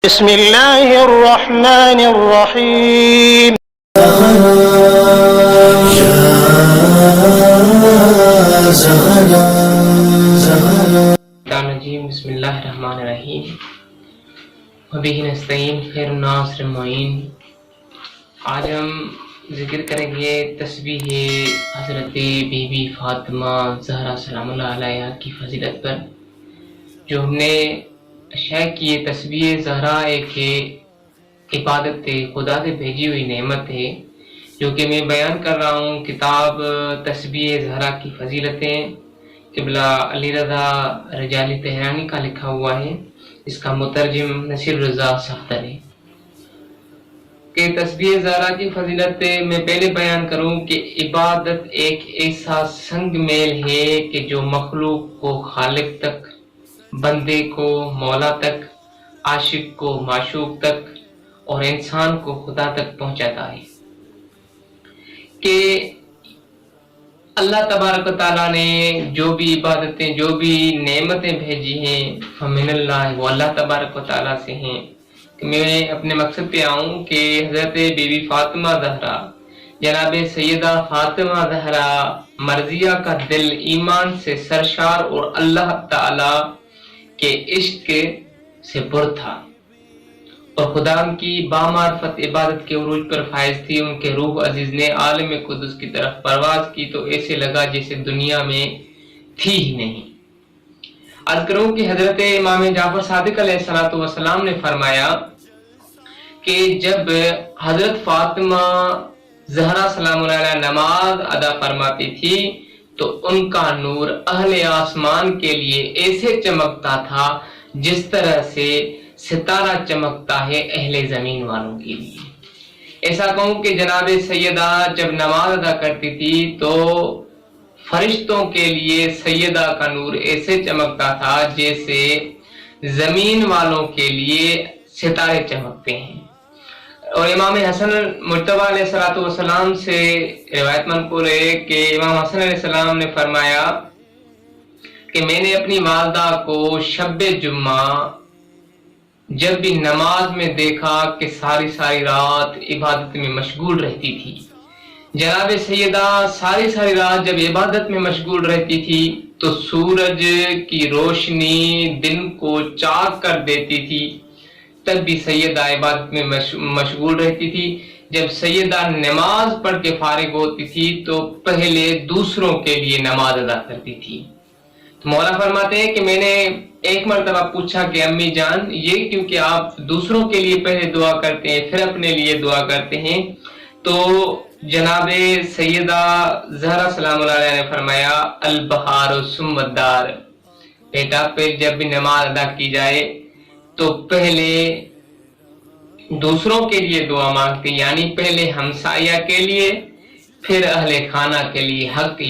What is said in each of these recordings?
بسم اللہ الرحمن الرحیم بسم اللہ الرحمن الرحیم وبہ نستعین خیر الناصر المعین۔ آج ہم ذکر کریں گے تسبیح حضرت بی بی فاطمہ زہرا سلام اللہ علیہا کی فضیلت پر، جو ہم نے شیخ کی یہ تسبیح زہرا ایک عبادت ہے، خدا سے بھیجی ہوئی نعمت ہے، جو کہ میں بیان کر رہا ہوں کتاب تسبیح زہرا کی فضیلتیں، قبلہ علی رضا رجالی تہرانی کا لکھا ہوا ہے، اس کا مترجم نصیر رضا صفدر ہے۔ کہ تسبیح زہرا کی فضیلت میں پہلے بیان کروں کہ عبادت ایک ایسا سنگ میل ہے کہ جو مخلوق کو خالق تک، بندے کو مولا تک، عاشق کو معشوق تک اور انسان کو خدا تک پہنچاتا ہے۔ کہ اللہ تبارک و تعالیٰ نے جو بھی عبادتیں، جو بھی نعمتیں بھیجی ہیں فمن اللہ، وہ اللہ تبارک و تعالیٰ سے ہیں۔ کہ میں اپنے مقصد پہ آؤں کہ حضرت بی بی فاطمہ زہرا، جناب سیدہ فاطمہ زہرا مرضیہ کا دل ایمان سے سرشار اور اللہ تعالیٰ کے عشق سے پر تھا، اور خدا کی بامعرفت عبادت کے عروج پر فائز تھی۔ ان کے روح عزیز نے عالم قدس کی طرف پرواز کی تو ایسے لگا جیسے دنیا میں تھی ہی نہیں۔ عرض کروں کہ حضرت امام جعفر صادق علیہ السلام نے فرمایا کہ جب حضرت فاطمہ زہرا سلام اللہ علیہا نماز ادا فرماتی تھی تو ان کا نور اہل آسمان کے لیے ایسے چمکتا تھا جس طرح سے ستارہ چمکتا ہے اہل زمین والوں کے لیے۔ ایسا کہوں کہ جناب سیدہ جب نماز ادا کرتی تھی تو فرشتوں کے لیے سیدہ کا نور ایسے چمکتا تھا جیسے زمین والوں کے لیے ستارے چمکتے ہیں۔ اور امام حسن مجتبیٰ علیہ السلام سے روایت منقول ہے کہ امام حسن علیہ السلام نے فرمایا کہ میں نے اپنی والدہ کو شب جمعہ جب بھی نماز میں دیکھا کہ ساری رات عبادت میں مشغول رہتی تھی۔ جناب سیدہ ساری رات جب عبادت میں مشغول رہتی تھی تو سورج کی روشنی دن کو چاک کر دیتی تھی، تب بھی سیدہ عبادت میں مشغول رہتی تھی۔ جب سیدہ نماز پڑھ کے فارغ ہوتی تھی تو پہلے دوسروں کے لیے نماز ادا کرتی تھی۔ تو مولا فرماتے ہیں کہ میں نے ایک مرتبہ پوچھا کہ امی جان یہ کیونکہ آپ دوسروں کے لیے پہلے دعا کرتے ہیں پھر اپنے لیے دعا کرتے ہیں؟ تو جناب سیدہ زہرا سلام اللہ علیہا نے فرمایا البہار ثم الدار، بیٹا پھر جب بھی نماز ادا کی جائے تو پہلے دوسروں کے لیے دعا مانگتے، یعنی پہلے ہمسایہ کے لیے پھر اہل خانہ کے لیے۔ حق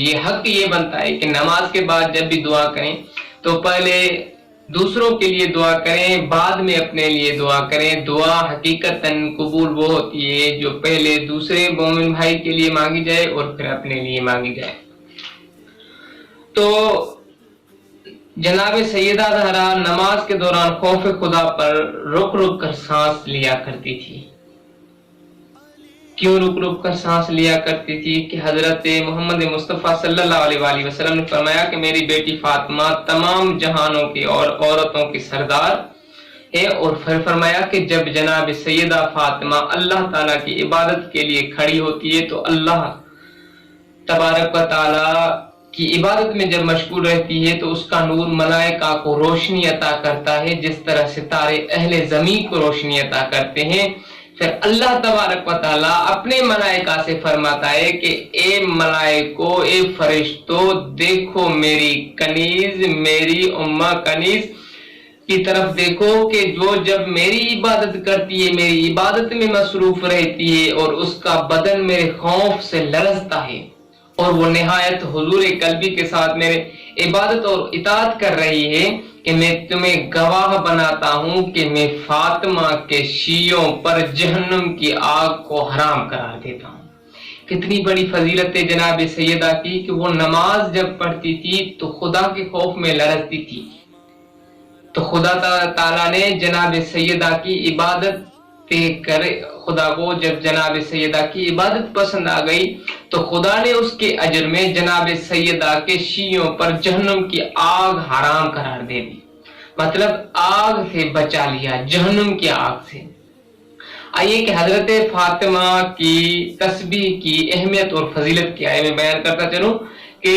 یہ بنتا ہے کہ نماز کے بعد جب بھی دعا کریں تو پہلے دوسروں کے لیے دعا کریں، بعد میں اپنے لیے دعا کریں۔ دعا حقیقتاً قبول وہ ہوتی ہے جو پہلے دوسرے مومن بھائی کے لیے مانگی جائے اور پھر اپنے لیے مانگی جائے۔ تو جناب سیدہ زہرا نماز کے دوران خوف خدا پر رک کر سانس لیا کرتی تھی۔ کیوں رک کر سانس لیا کرتی تھی؟ کہ حضرت محمد مصطفیٰ صلی اللہ علیہ وآلہ وسلم نے فرمایا کہ میری بیٹی فاطمہ تمام جہانوں کی اور عورتوں کی سردار ہے، اور پھر فرمایا کہ جب جناب سیدہ فاطمہ اللہ تعالیٰ کی عبادت کے لیے کھڑی ہوتی ہے تو اللہ تبارک و تعالیٰ کی عبادت میں جب مشغول رہتی ہے تو اس کا نور ملائکہ کو روشنی عطا کرتا ہے جس طرح ستارے اہل زمین کو روشنی عطا کرتے ہیں۔ پھر اللہ تبارک و تعالیٰ اپنے ملائکہ سے فرماتا ہے کہ اے ملائکو، اے فرشتو، دیکھو میری کنیز، میری امہ کنیز کی طرف دیکھو کہ جو جب میری عبادت کرتی ہے، میری عبادت میں مصروف رہتی ہے اور اس کا بدن میرے خوف سے لرزتا ہے اور وہ نہایت حضور قلبی کے ساتھ میرے عبادت اور اطاعت کر رہی ہے، کہ میں تمہیں گواہ بناتا ہوں کہ میں فاطمہ کے شیعوں پر جہنم کی آگ کو حرام قرار دیتا ہوں۔ کتنی بڑی فضیلت ہے جناب سیدہ کی کہ وہ نماز جب پڑھتی تھی تو خدا کے خوف میں لرزتی تھی، تو خدا تعالیٰ نے جناب سیدہ کی عبادت کرے، خدا کو جب جناب سیدہ کی عبادت پسند آ گئی تو خدا نے اس کے اجر میں جناب سیدہ کے شیعوں پر جہنم کی آگ حرام قرار دے دی، مطلب آگ سے بچا لیا، جہنم کی آگ سے۔ آئیے کہ حضرت فاطمہ کی تسبیح کی اہمیت اور فضیلت کیا ہے میں بیان کرتا چلوں کہ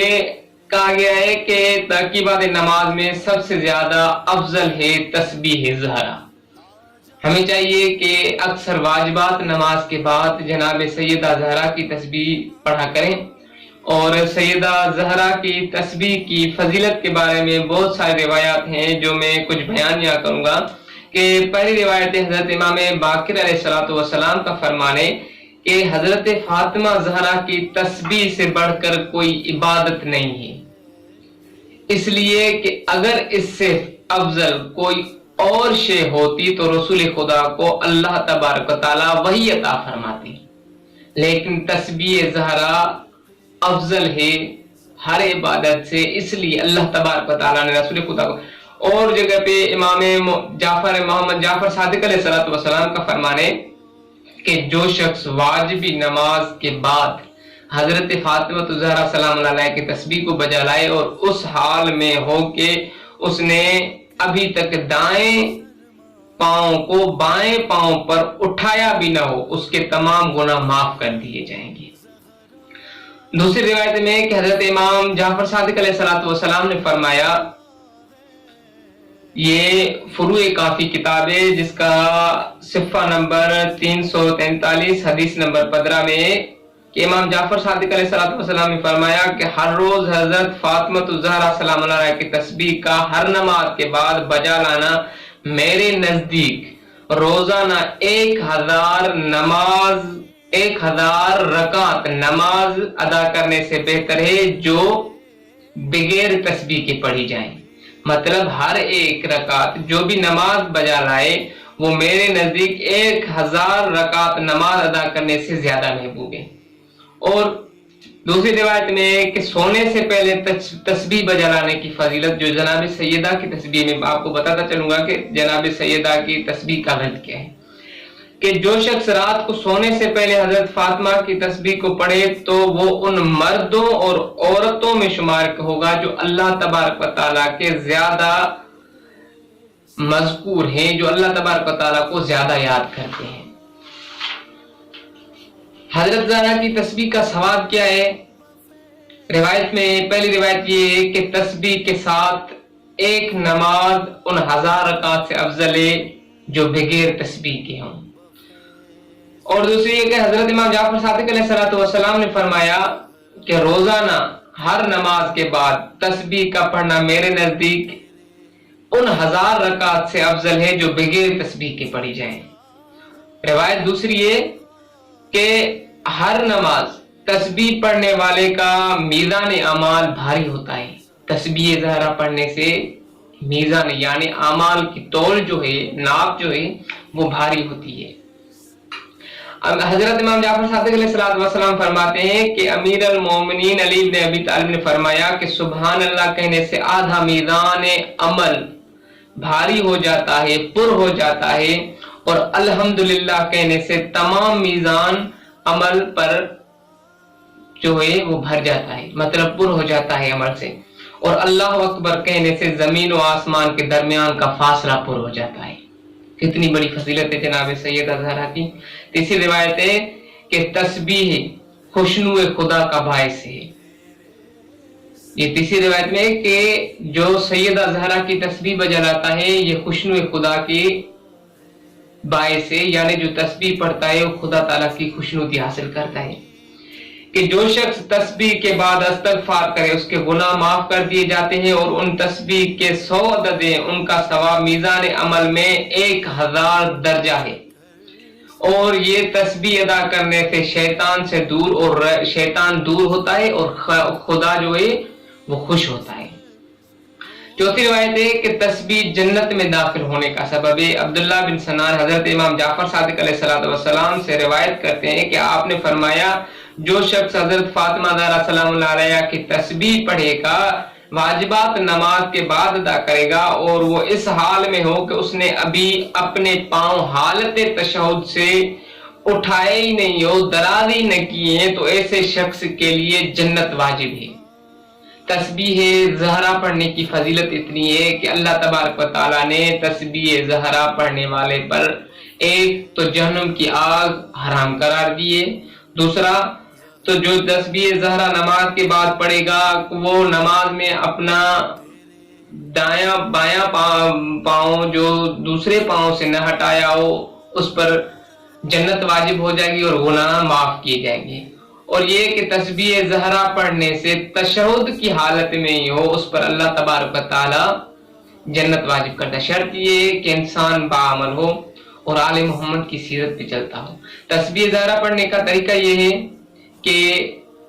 کہا گیا ہے کہ ترکیبات نماز میں سب سے زیادہ افضل ہے تسبیح زہرا۔ ہمیں چاہیے کہ اکثر واجبات نماز کے بعد جناب سیدہ زہرا کی تسبیح پڑھا کریں، اور سیدہ زہرا کی تسبیح کی فضیلت کے بارے میں بہت سارے روایات ہیں جو میں کچھ بیان یہاں کروں گا۔ کہ پہلی روایت حضرت امام باقر علیہ السلام کا فرمان ہے کہ حضرت فاطمہ زہرا کی تسبیح سے بڑھ کر کوئی عبادت نہیں ہے، اس لیے کہ اگر اس سے افضل کوئی اور شے ہوتی تو رسول خدا کو اللہ تبارک و تعالیٰ وہی عطا فرماتی، لیکن تسبیح زہرا افضل ہے ہر عبادت سے، اس لیے اللہ تبارک و تعالیٰ نے رسول خدا کو۔ اور جگہ پہ امام محمد جعفر صادق علیہ السلام کا فرمان ہے کہ جو شخص واجبی نماز کے بعد حضرت فاطمہ زہرا سلام اللہ علیہ کی تسبیح کو بجا لائے اور اس حال میں ہو کہ اس نے ابھی تک دائیں پاؤں کو بائیں پاؤں پر اٹھایا بھی نہ ہو، اس کے تمام گناہ معاف کر دیے جائیں گے۔ دوسری روایت میں کہ حضرت امام جعفر صادق علیہ السلام نے فرمایا، یہ فروع کافی کتاب ہے جس کا صفحہ نمبر 343 حدیث نمبر 15 میں کہ امام جعفر صادق علیہ السلام نے فرمایا کہ ہر روز حضرت فاطمہ الزہرا سلام اللہ علیہ کی تسبیح کا ہر نماز کے بعد بجا لانا میرے نزدیک روزانہ 1000 رکعت نماز ادا کرنے سے بہتر ہے جو بغیر تسبیح کے پڑھی جائیں۔ مطلب ہر ایک رکعت جو بھی نماز بجا لائے وہ میرے نزدیک 1000 رکعت نماز ادا کرنے سے زیادہ محبوب ہے۔ اور دوسری روایت میں کہ سونے سے پہلے تسبیح بجا لانے کی فضیلت، جو جناب سیدہ کی تسبیح میں آپ کو بتاتا چلوں گا کہ جناب سیدہ کی تسبیح کا رد کیا ہے، کہ جو شخص رات کو سونے سے پہلے حضرت فاطمہ کی تسبیح کو پڑھے تو وہ ان مردوں اور عورتوں میں شمار ہوگا جو اللہ تبارک و تعالیٰ کے زیادہ مذکور ہیں، جو اللہ تبارک و تعالیٰ کو زیادہ یاد کرتے ہیں۔ حضرت زہرا کی تسبیح کا ثواب کیا ہے؟ روایت میں پہلی روایت یہ ہے کہ تسبیح کے ساتھ ایک نماز ان 1000 رکعت سے افضل ہے جو بغیر تسبیح کے ہوں۔ اور دوسری یہ کہ حضرت امام جعفر صادق علیہ السلام نے فرمایا کہ روزانہ ہر نماز کے بعد تسبیح کا پڑھنا میرے نزدیک ان 1000 رکعت سے افضل ہے جو بغیر تسبیح کے پڑھی جائیں۔ روایت دوسری یہ کہ ہر نماز تسبیح پڑھنے والے کا میزان اعمال بھاری ہوتا ہے۔ تسبیح زہرا پڑھنے سے میزان یعنی اعمال کی تول جو ہے، ناپ جو ہے وہ بھاری ہوتی ہے۔ حضرت امام جعفر صادق علیہ السلام فرماتے ہیں کہ امیر المومنین علی بن ابی طالب نے فرمایا کہ سبحان اللہ کہنے سے آدھا میزان عمل بھاری ہو جاتا ہے، پر ہو جاتا ہے، اور الحمدللہ کہنے سے تمام میزان عمل پر جو ہے وہ بھر جاتا ہے، مطلب پر ہو جاتا ہے عمل سے، اور اللہ اکبر کہنے سے زمین و آسمان کے درمیان کا فاصلہ پر ہو جاتا ہے۔ کتنی بڑی فضیلت ہے جناب سیدہ زہرا کی۔ تیسری روایت ہے کہ تسبیح خوشنو خدا کا باعث ہے۔ یہ تیسری روایت میں کہ جو سیدہ زہرا کی تسبیح بجا لاتا ہے یہ خوشنو خدا کی باعث ہے، یعنی جو تسبیح پڑھتا ہے وہ خدا تعالیٰ کی خوشنودی حاصل کرتا ہے۔ کہ جو شخص تسبیح کے بعد استغفار کرے اس کے گناہ معاف کر دیے جاتے ہیں، اور ان تسبیح کے 100 عدد ہیں، ان کا ثواب میزان عمل میں 1000 درجہ ہے۔ اور یہ تسبیح ادا کرنے سے شیطان سے دور، اور شیطان دور ہوتا ہے اور خدا جو ہے وہ خوش ہوتا ہے۔ چوتھی روایت ہے کہ تسبیح جنت میں داخل ہونے کا سبب ہے۔ عبداللہ بن سنان حضرت امام جعفر صادق علیہ السلام سے روایت کرتے ہیں کہ آپ نے فرمایا جو شخص حضرت فاطمہ زہرا سلام اللہ علیہ کی تسبیح پڑھے گا واجبات نماز کے بعد ادا کرے گا اور وہ اس حال میں ہو کہ اس نے ابھی اپنے پاؤں حالت تشہد سے اٹھائے ہی نہیں ہو، دراز ہی نہ کیے ہیں، تو ایسے شخص کے لیے جنت واجب ہے۔ تسبیح زہرا پڑھنے کی فضیلت اتنی ہے کہ اللہ تبارک و تعالیٰ نے تسبیح زہرا پڑھنے والے پر ایک تو جہنم کی آگ حرام قرار دیے، دوسرا تو جو تسبیح زہرا نماز کے بعد پڑھے گا وہ نماز میں اپنا دایاں بایاں پاؤں جو دوسرے پاؤں سے نہ ہٹایا ہو اس پر جنت واجب ہو جائے گی اور گناہ معاف کیے جائیں گے۔ اور یہ کہ تسبیح زہرا پڑھنے سے تشہد کی حالت میں ہی ہو اس پر اللہ تبارک و تعالی جنت واجب کرتا ہے، شرط یہ کہ انسان باعمل ہو اور آل محمد کی سیرت پہ چلتا ہو۔ تسبیح زہرا پڑھنے کا طریقہ یہ ہے کہ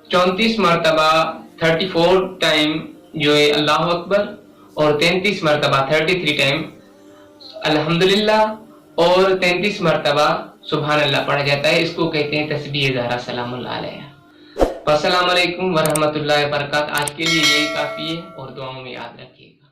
34 مرتبہ 34 ٹائم جو ہے اللہ اکبر اور 33 مرتبہ 33 ٹائم الحمدللہ اور 33 مرتبہ سبحان اللہ پڑھا جاتا ہے۔ اس کو کہتے ہیں تسبیح زہرا سلام اللہ علیہ۔ السلام علیکم ورحمۃ اللہ وبرکاتہ۔ آج کے لیے یہی کافی ہے اور دعاؤں میں یاد رکھیے گا۔